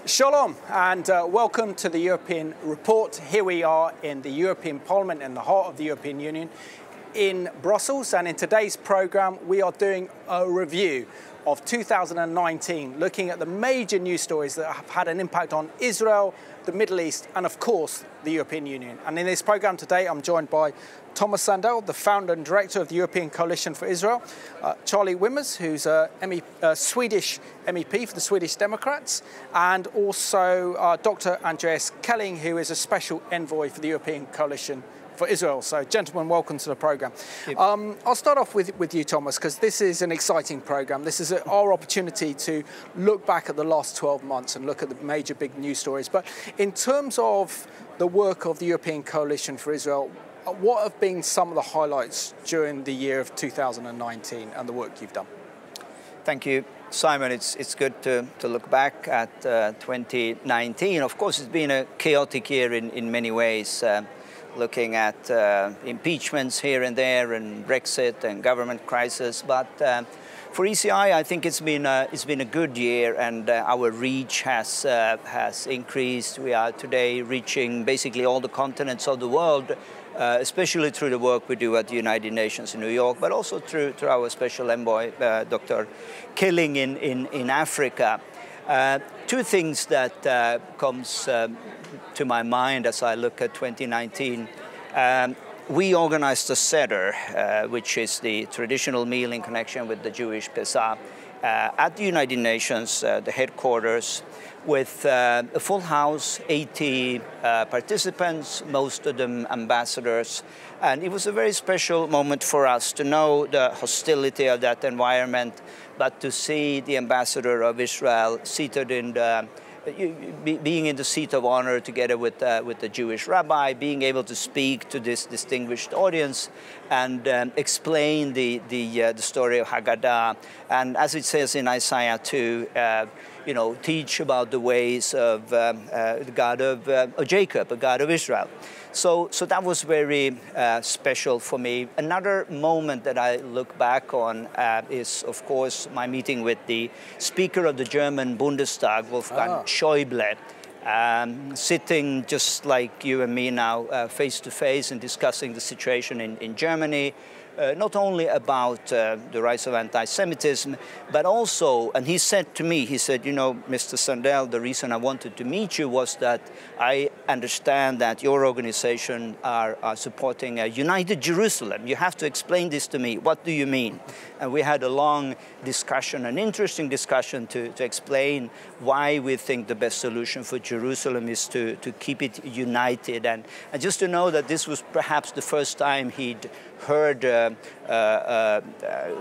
Shalom and welcome to the European Report. Here we are in the European Parliament in the heart of the European Union in Brussels, and in today's programme we are doing a review of 2019, looking at the major news stories that have had an impact on Israel, the Middle East and of course the European Union. And in this programme today I'm joined by Thomas Sandell, the founder and director of the European Coalition for Israel, Charlie Wimmers, who's a Swedish MEP for the Swedish Democrats, and also Dr. Andreas Kelling, who is a special envoy for the European Coalition for Israel. So, gentlemen, welcome to the programme. I'll start off with you, Thomas, because this is an exciting programme. This is our opportunity to look back at the last 12 months and look at the major big news stories. But in terms of the work of the European Coalition for Israel, what have been some of the highlights during the year of 2019 and the work you've done? Thank you, Simon. It's good to look back at 2019. Of course, it's been a chaotic year in many ways, looking at impeachments here and there and Brexit and government crisis. But for ECI, I think it's been a good year, and our reach has increased. We are today reaching basically all the continents of the world, especially through the work we do at the United Nations in New York, but also through our special envoy, Dr. Kelling in Africa. Two things that comes to my mind as I look at 2019. We organized a Seder, which is the traditional meal in connection with the Jewish Pesach, at the United Nations, the headquarters, with a full house, 80 participants, most of them ambassadors. And it was a very special moment for us to know the hostility of that environment, but to see the ambassador of Israel seated in being in the seat of honor together with the Jewish rabbi, being able to speak to this distinguished audience and explain the story of Haggadah, and as it says in Isaiah 2, teach about the ways of the God of Jacob, the God of Israel. So that was very special for me. Another moment that I look back on is, of course, my meeting with the Speaker of the German Bundestag, Wolfgang Schäuble, sitting just like you and me now, face to face, and discussing the situation in Germany. Not only about the rise of anti-Semitism, but also, and he said to me, Mr. Sandell, the reason I wanted to meet you was that I understand that your organization are supporting a united Jerusalem. You have to explain this to me. What do you mean? And we had a long discussion, an interesting discussion to explain why we think the best solution for Jerusalem is to keep it united. And just to know that this was perhaps the first time he'd heard a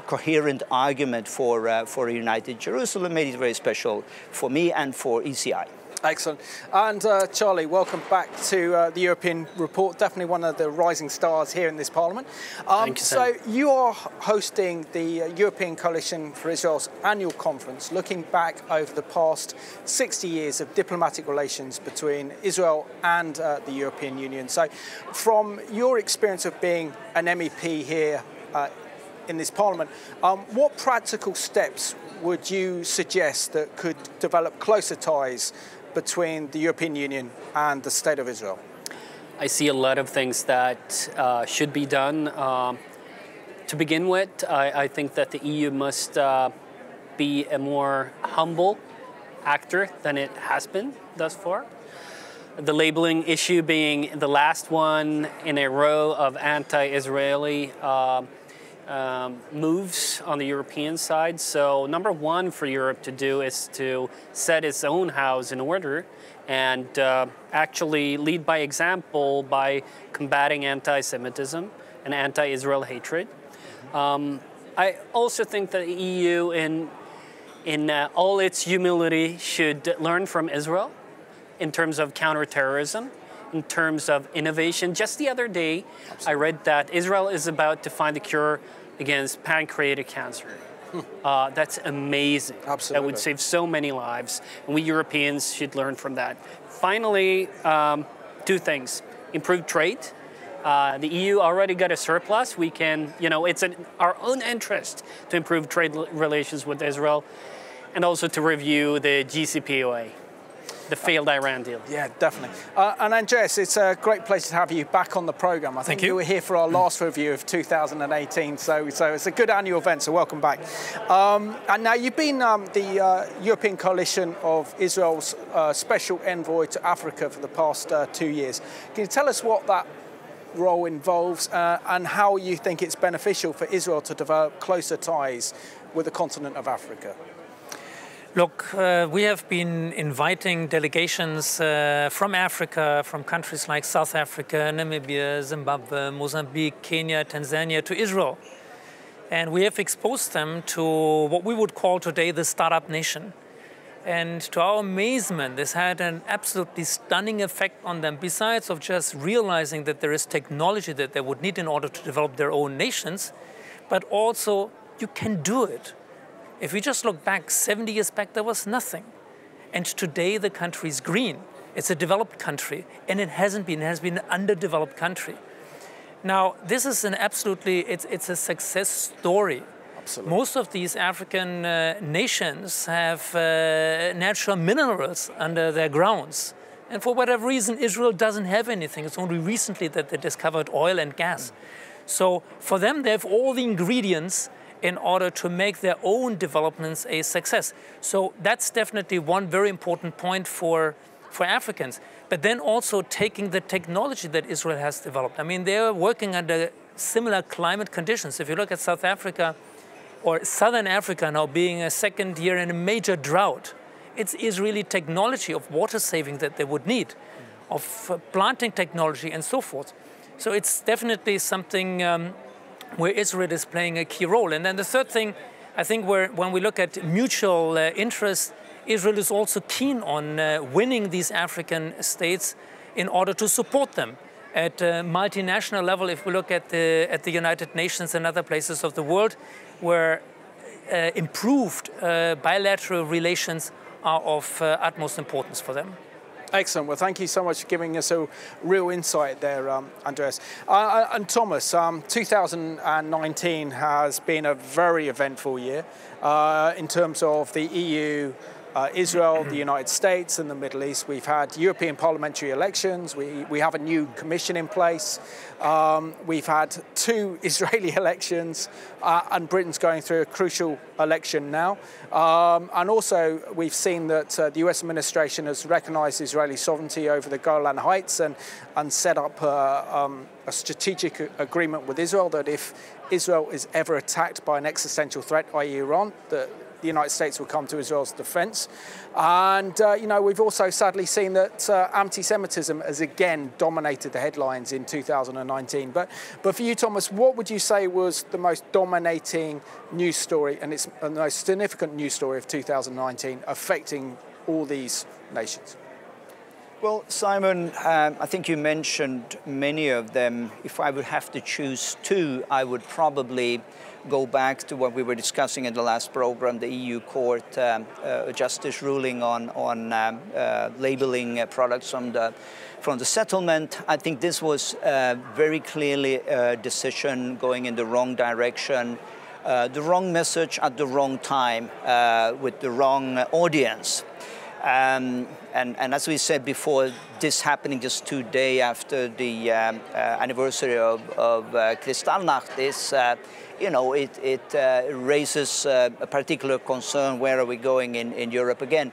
coherent argument for a united Jerusalem made it very special for me and for ECI. Excellent. And Charlie, welcome back to the European Report. Definitely one of the rising stars here in this Parliament. Thank you, so you are hosting the European Coalition for Israel's annual conference, looking back over the past 60 years of diplomatic relations between Israel and the European Union. So from your experience of being an MEP here in this Parliament, what practical steps would you suggest that could develop closer ties between the European Union and the State of Israel? I see a lot of things that should be done. To begin with, I think that the EU must be a more humble actor than it has been thus far. The labeling issue being the last one in a row of anti-Israeli moves on the European side. So number one for Europe to do is to set its own house in order and actually lead by example by combating anti-Semitism and anti-Israel hatred. I also think that the EU in all its humility should learn from Israel in terms of counterterrorism, in terms of innovation. Just the other day, I read that Israel is about to find a cure against pancreatic cancer. That's amazing. Absolutely. That would save so many lives, and we Europeans should learn from that. Finally, two things. Improved trade. The EU already got a surplus. We can, it's in our own interest to improve trade relations with Israel, and also to review the GCPOA. the failed Iran deal. Yeah, definitely. And Andreas, it's a great pleasure to have you back on the programme. I think you were here for our last review of 2018, so it's a good annual event, so welcome back. And now you've been the European Coalition of Israel's Special Envoy to Africa for the past 2 years. Can you tell us what that role involves and how you think it's beneficial for Israel to develop closer ties with the continent of Africa? Look, we have been inviting delegations from Africa, from countries like South Africa, Namibia, Zimbabwe, Mozambique, Kenya, Tanzania, to Israel. And we have exposed them to what we would call today the startup nation. And to our amazement, this had an absolutely stunning effect on them, besides of just realizing that there is technology that they would need in order to develop their own nations, but also you can do it. If we just look back 70 years back, there was nothing. And today the country is green. It's a developed country, and it hasn't been. It has been an underdeveloped country. Now, this is an absolutely, it's a success story. Absolutely. Most of these African nations have natural minerals under their grounds. And for whatever reason, Israel doesn't have anything. It's only recently that they discovered oil and gas. So for them, they have all the ingredients in order to make their own developments a success. So that's definitely one very important point for Africans. But then also taking the technology that Israel has developed. I mean, they're working under similar climate conditions. If you look at South Africa, or Southern Africa now being a second year in a major drought, it's Israeli technology of water saving that they would need, of planting technology and so forth. So it's definitely something where Israel is playing a key role. And then the third thing, I think when we look at mutual interest, Israel is also keen on winning these African states in order to support them. At a multinational level, if we look at the United Nations and other places of the world, where improved bilateral relations are of utmost importance for them. Excellent. Well, thank you so much for giving us a real insight there, Andreas. And Thomas, 2019 has been a very eventful year in terms of the EU, Israel, the United States and the Middle East. We've had European parliamentary elections. We have a new commission in place. We've had 2 Israeli elections and Britain's going through a crucial election now. And also we've seen that the US administration has recognized Israeli sovereignty over the Golan Heights and set up a strategic agreement with Israel that if Israel is ever attacked by an existential threat, i.e. Iran, that the United States will come to Israel's defense. And, we've also sadly seen that anti-Semitism has again dominated the headlines in 2019. But for you, Thomas, what would you say was the most dominating news story and it's the most significant news story of 2019 affecting all these nations? Well, Simon, I think you mentioned many of them. If I would have to choose 2, I would probably go back to what we were discussing in the last program, the EU Court Justice ruling on labeling products from the settlement. I think this was very clearly a decision going in the wrong direction, the wrong message at the wrong time with the wrong audience. And as we said before, this happening just 2 days after the anniversary of Kristallnacht is, it raises a particular concern. Where are we going in Europe again?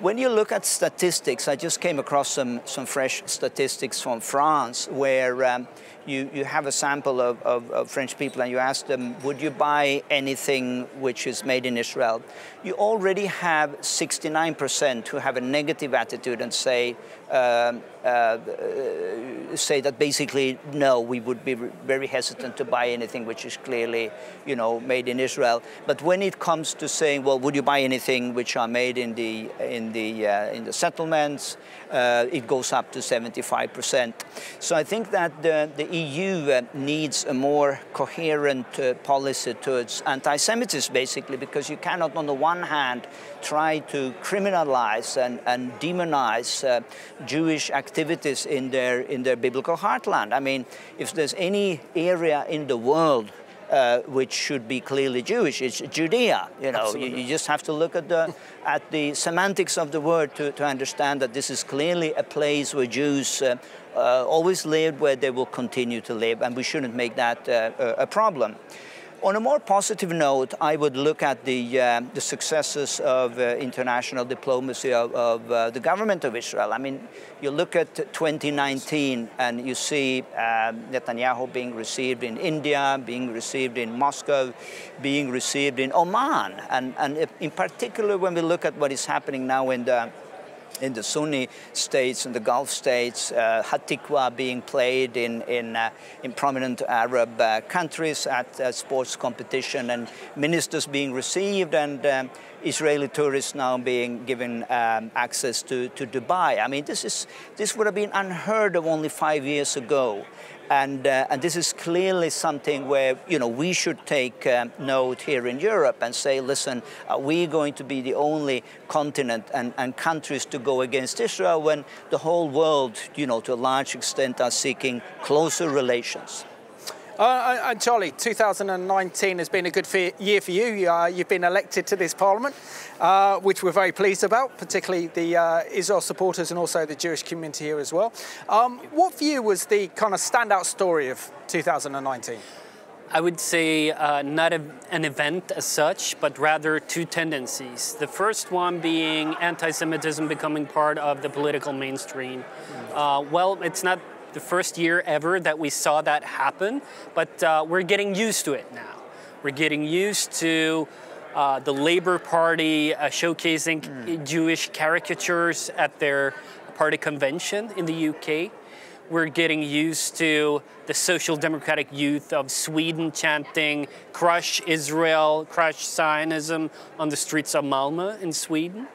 When you look at statistics, I just came across some fresh statistics from France where you have a sample of French people and you ask them, would you buy anything which is made in Israel? You already have 69% who have a negative attitude and say that basically, no, we would be very hesitant to buy anything which is clearly, made in Israel. But when it comes to saying, well, would you buy anything which are made in the settlements, it goes up to 75%. So I think that the EU needs a more coherent policy towards anti-Semitism, basically, because you cannot, on the one hand, try to criminalize and demonize Jewish activities in their biblical heartland. I mean, if there's any area in the world which should be clearly Jewish. It's Judea. You know, you just have to look at the semantics of the word to understand that this is clearly a place where Jews always lived, where they will continue to live, and we shouldn't make that a problem. On a more positive note, I would look at the successes of international diplomacy of the government of Israel. I mean, you look at 2019 and you see Netanyahu being received in India, being received in Moscow, being received in Oman. And in particular, when we look at what is happening now in the Sunni states, in the Gulf states, Hatikwa being played in prominent Arab countries at sports competition, and ministers being received, and Israeli tourists now being given access to Dubai. I mean, this would have been unheard of only 5 years ago. And this is clearly something where, you know, we should take note here in Europe and say, listen, are we going to be the only continent and countries to go against Israel when the whole world, you know, to a large extent are seeking closer relations? And Charlie, 2019 has been a good year for you. You've been elected to this parliament, which we're very pleased about, particularly the Israel supporters and also the Jewish community here as well. What for you was the kind of standout story of 2019? I would say not an event as such, but rather two tendencies. The first one being anti-Semitism becoming part of the political mainstream. Well, it's not the first year ever that we saw that happen, but we're getting used to it now. We're getting used to the Labour Party showcasing Jewish caricatures at their party convention in the UK. We're getting used to the Social Democratic youth of Sweden chanting "Crush Israel, crush Zionism" on the streets of Malmö in Sweden.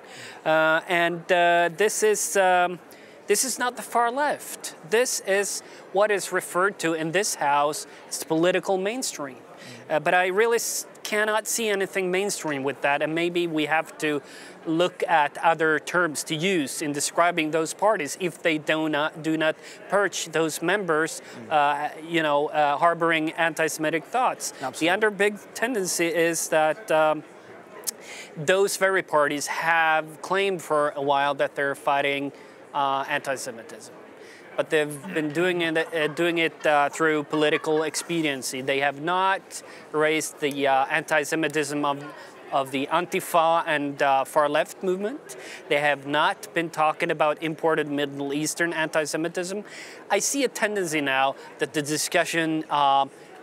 This is not the far left. This is what is referred to in this House as political mainstream. But I really cannot see anything mainstream with that, and maybe we have to look at other terms to use in describing those parties if they do not purge those members, harboring anti-Semitic thoughts. Absolutely. The other big tendency is that those very parties have claimed for a while that they're fighting anti-Semitism, but they've been doing it through political expediency. They have not raised the anti-Semitism of the Antifa and far-left movement. They have not been talking about imported Middle Eastern anti-Semitism. I see a tendency now that the discussion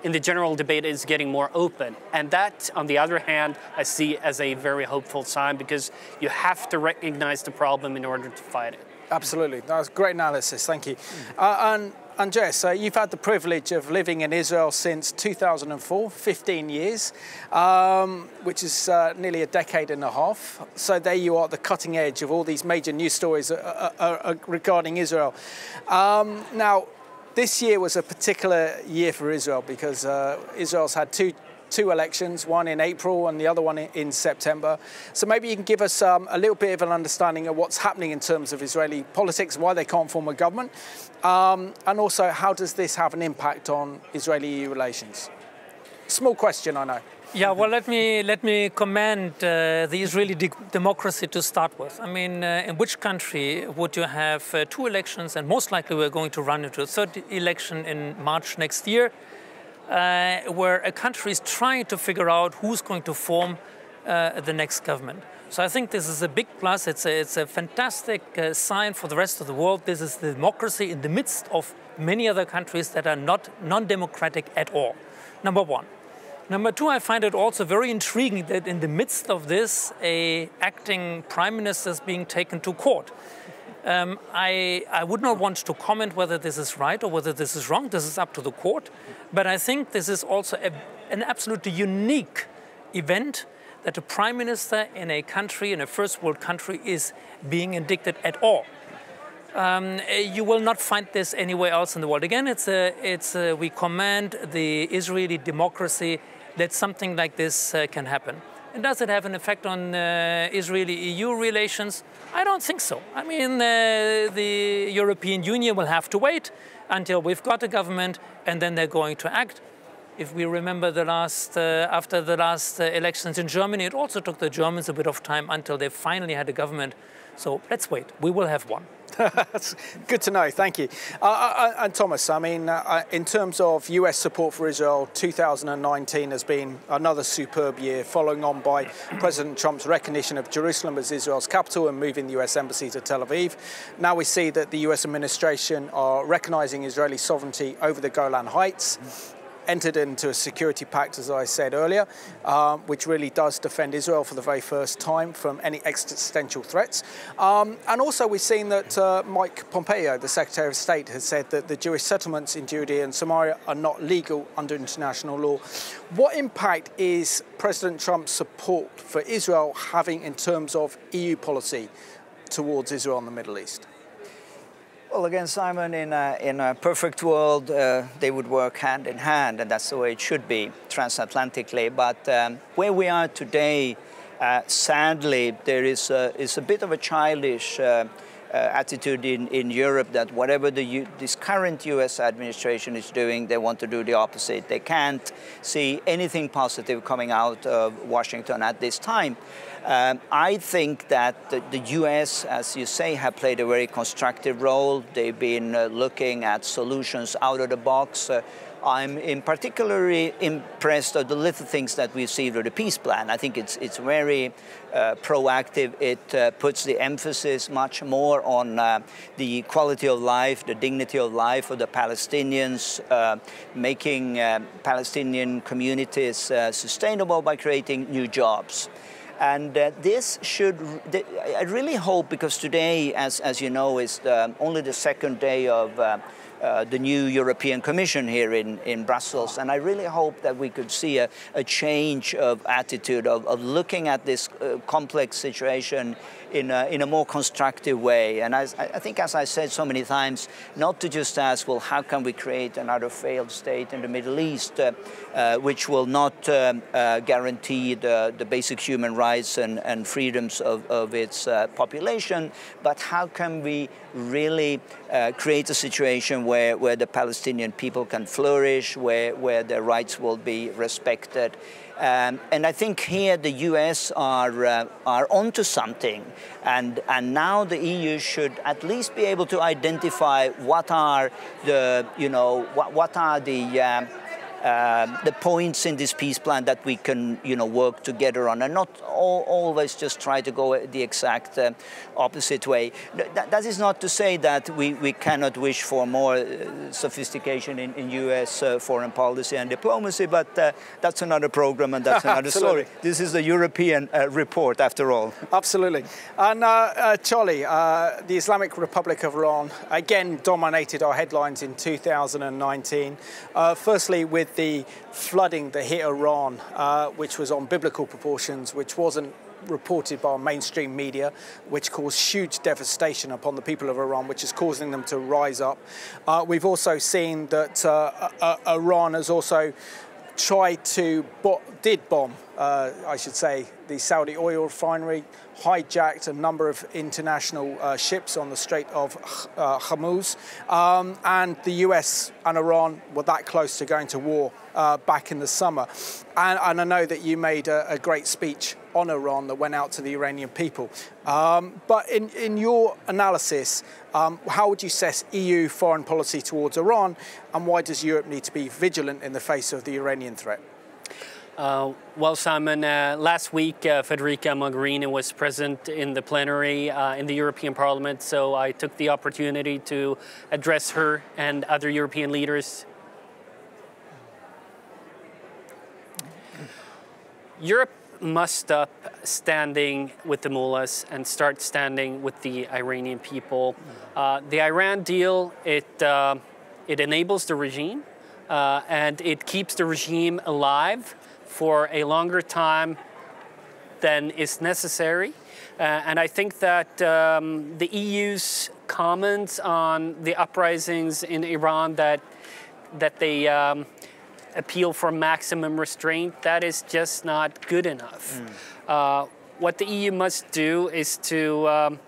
in the general debate is getting more open. And that, on the other hand, I see as a very hopeful sign, because you have to recognize the problem in order to fight it. Absolutely. That was great analysis. Thank you. And Jess, you've had the privilege of living in Israel since 2004, 15 years, which is nearly a decade and a half. So there you are at the cutting edge of all these major news stories regarding Israel. Now, this year was a particular year for Israel because Israel's had two elections, one in April and the other one in September. So maybe you can give us a little bit of an understanding of what's happening in terms of Israeli politics, why they can't form a government, and also how does this have an impact on Israeli-EU relations? Small question, I know. Yeah, well, let me commend the Israeli democracy to start with. I mean, in which country would you have two elections, and most likely we're going to run into a third election in March next year, where a country is trying to figure out who's going to form the next government. So I think this is a big plus. It's a fantastic sign for the rest of the world. This is the democracy in the midst of many other countries that are not non-democratic at all. Number one. Number two, I find it also very intriguing that in the midst of this, an acting prime minister is being taken to court. I would not want to comment whether this is right or whether this is wrong. This is up to the court. But I think this is also an absolutely unique event that a prime minister in a country, in a first world country, is being indicted at all. You will not find this anywhere else in the world. Again, we commend the Israeli democracy that something like this can happen. And does it have an effect on Israeli-EU relations? I don't think so. I mean, the European Union will have to wait until we've got a government, and then they're going to act. If we remember the last, after the last elections in Germany, it also took the Germans a bit of time until they finally had a government. So let's wait. We will have one. That's good to know, thank you. And Thomas, I mean, in terms of US support for Israel, 2019 has been another superb year, following on by President Trump's recognition of Jerusalem as Israel's capital and moving the US embassy to Tel Aviv. Now we see that the US administration are recognizing Israeli sovereignty over the Golan Heights, entered into a security pact, as I said earlier, which really does defend Israel for the very first time from any existential threats. And also we've seen that Mike Pompeo, the Secretary of State, has said that the Jewish settlements in Judea and Samaria are not legal under international law. What impact is President Trump's support for Israel having in terms of EU policy towards Israel and the Middle East? Well, again, Simon, in a perfect world, they would work hand in hand, and that's the way it should be, transatlantically. But where we are today, sadly, there is a bit of a childish attitude in Europe that whatever this current US administration is doing, they want to do the opposite. They can't see anything positive coming out of Washington at this time. I think that the US, as you say, have played a very constructive role. They've been looking at solutions out of the box. I'm particularly impressed of the little things that we see with the peace plan. I think it's very proactive. It puts the emphasis much more on the quality of life, the dignity of life of the Palestinians, making Palestinian communities sustainable by creating new jobs. And this should, I really hope, because today, as you know, is only the second day of the new European Commission here in Brussels. And I really hope that we could see a change of attitude, of looking at this complex situation in a more constructive way. And I think, as I said so many times, not to just ask, well, how can we create another failed state in the Middle East, which will not guarantee the basic human rights and freedoms of its population, but how can we really create a situation where the Palestinian people can flourish, where their rights will be respected. And I think here the US are onto something, and now the EU should at least be able to identify what are the the points in this peace plan that we can work together on, and not always just try to go the exact opposite way. That is not to say that we cannot wish for more sophistication in US foreign policy and diplomacy, but that's another program and that's another story. This is the European report, after all. Absolutely. And Charlie, the Islamic Republic of Iran again dominated our headlines in 2019. Firstly, with the flooding that hit Iran, which was on biblical proportions, which wasn't reported by mainstream media, which caused huge devastation upon the people of Iran, which is causing them to rise up. We've also seen that Iran has also tried to bomb, I should say, the Saudi oil refinery, hijacked a number of international ships on the Strait of Hormuz, and the US and Iran were that close to going to war back in the summer. And I know that you made a great speech on Iran that went out to the Iranian people. But in your analysis, how would you assess EU foreign policy towards Iran, and why does Europe need to be vigilant in the face of the Iranian threat? Well, Simon, last week Federica Mogherini was present in the plenary in the European Parliament, so I took the opportunity to address her and other European leaders. Europe must stop standing with the mullahs and start standing with the Iranian people. The Iran deal, it enables the regime and it keeps the regime alive for a longer time than is necessary. And I think that the EU's comments on the uprisings in Iran, that they appeal for maximum restraint, that is just not good enough. What the EU must do is to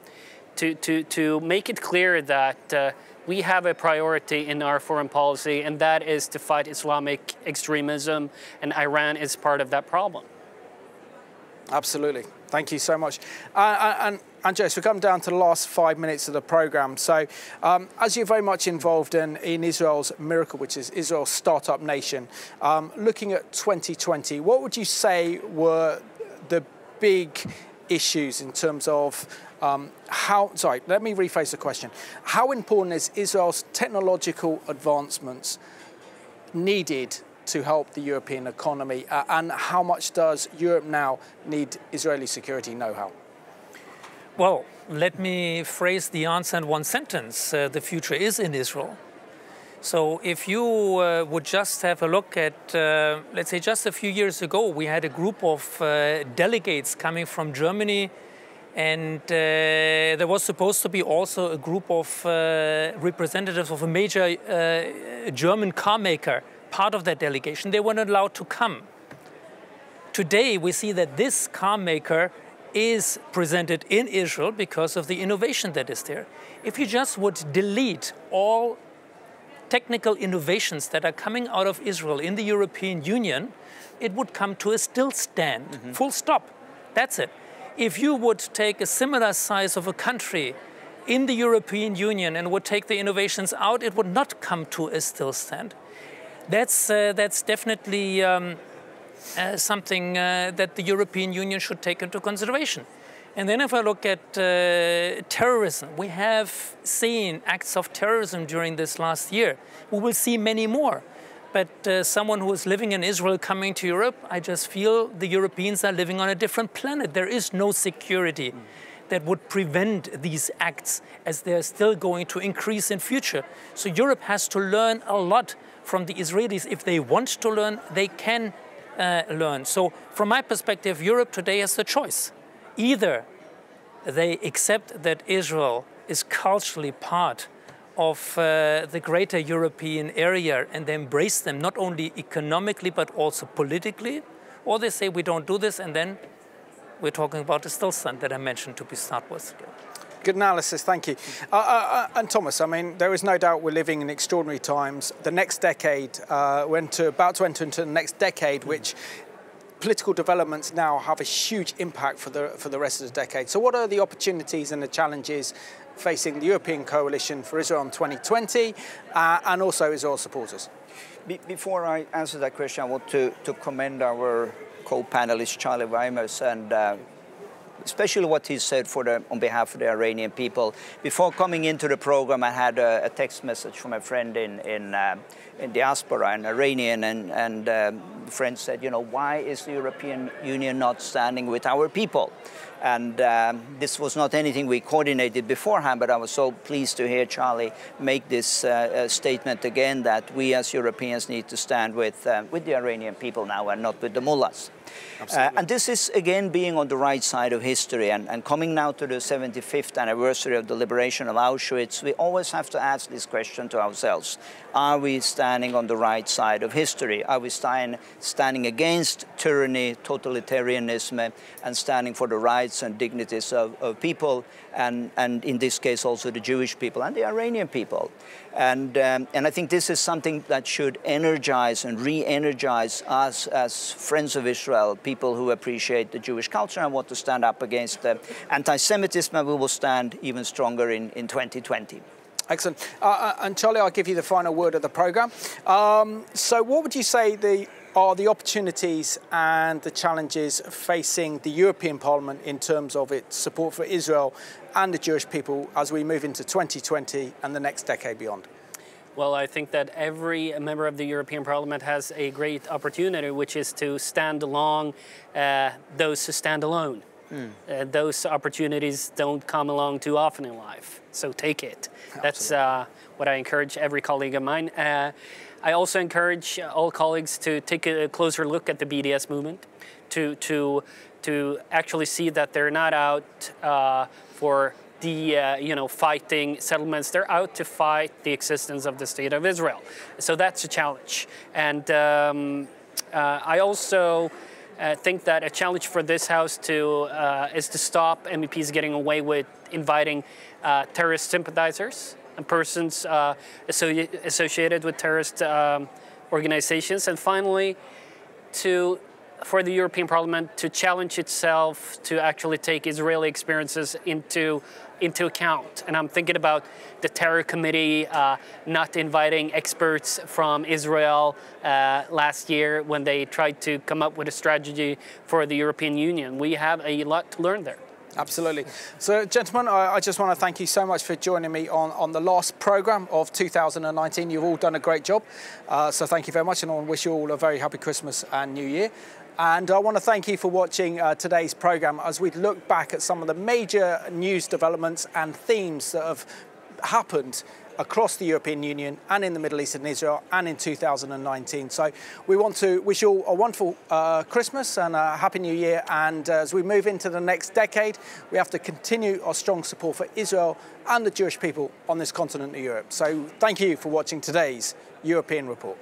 make it clear that we have a priority in our foreign policy, and that is to fight Islamic extremism, and Iran is part of that problem. Absolutely. Thank you so much. And Jess, we come down to the last 5 minutes of the program. So as you're very much involved in Israel's miracle, which is Israel's startup nation, looking at 2020, what would you say were the big issues in terms of let me rephrase the question. How important is Israel's technological advancements needed to help the European economy, and how much does Europe now need Israeli security know-how? Well, let me phrase the answer in one sentence. The future is in Israel. So if you would just have a look at, let's say just a few years ago, we had a group of delegates coming from Germany, and there was supposed to be also a group of representatives of a major German car maker, part of that delegation. They were not allowed to come. Today we see that this car maker is presented in Israel because of the innovation that is there. If you just would delete all technical innovations that are coming out of Israel in the European Union, it would come to a still stand, full stop. That's it. If you would take a similar size of a country in the European Union and would take the innovations out, it would not come to a still stand. That's definitely something that the European Union should take into consideration. And then if I look at terrorism, we have seen acts of terrorism during this last year. We will see many more. But someone who is living in Israel coming to Europe, I just feel the Europeans are living on a different planet. There is no security that would prevent these acts, as they're still going to increase in future. So Europe has to learn a lot from the Israelis. If they want to learn, they can learn. So from my perspective, Europe today has the choice. Either they accept that Israel is culturally part of the greater European area and they embrace them not only economically but also politically, or they say we don't do this, and then we're talking about the still stand that I mentioned to start with. Good analysis, thank you. And Thomas, I mean, there is no doubt we're living in extraordinary times. The next decade, about to enter into the next decade, which political developments now have a huge impact for the rest of the decade. So what are the opportunities and the challenges facing the European Coalition for Israel in 2020 and also Israel supporters? Before I answer that question, I want to commend our co-panelist Charlie Weimers and especially what he said on behalf of the Iranian people. Before coming into the program, I had a text message from a friend in diaspora, an Iranian, and the friend said, you know, why is the European Union not standing with our people? And this was not anything we coordinated beforehand, but I was so pleased to hear Charlie make this statement again, that we as Europeans need to stand with the Iranian people now and not with the mullahs. And this is, again, being on the right side of history. And coming now to the 75th anniversary of the liberation of Auschwitz, we always have to ask this question to ourselves. Are we standing on the right side of history? Are we standing against tyranny, totalitarianism, and standing for the rights and dignities of people, and in this case also the Jewish people and the Iranian people? And I think this is something that should energize and re-energize us as friends of Israel, people who appreciate the Jewish culture and want to stand up against anti-Semitism, and we will stand even stronger in 2020. Excellent. And Charlie, I'll give you the final word of the programme. So what would you say are the opportunities and the challenges facing the European Parliament in terms of its support for Israel and the Jewish people as we move into 2020 and the next decade beyond? Well, I think that every member of the European Parliament has a great opportunity, which is to stand along those who stand alone. Those opportunities don't come along too often in life, so take it. That's what I encourage every colleague of mine. I also encourage all colleagues to take a closer look at the BDS movement, to actually see that they're not out for the fighting settlements. They're out to fight the existence of the State of Israel. So that's a challenge. And I also think that a challenge for this House is to stop MEPs getting away with inviting terrorist sympathizers and persons associated with terrorist organizations. And finally, for the European Parliament to challenge itself to actually take Israeli experiences into account. And I'm thinking about the Terror Committee not inviting experts from Israel last year when they tried to come up with a strategy for the European Union. We have a lot to learn there. Absolutely. So, gentlemen, I just want to thank you so much for joining me on the last programme of 2019. You've all done a great job. So thank you very much, and I want to wish you all a very happy Christmas and New Year. And I want to thank you for watching today's programme as we look back at some of the major news developments and themes that have happened across the European Union and in the Middle East and Israel and in 2019. So we want to wish you all a wonderful Christmas and a Happy New Year. And as we move into the next decade, we have to continue our strong support for Israel and the Jewish people on this continent of Europe. So thank you for watching today's European Report.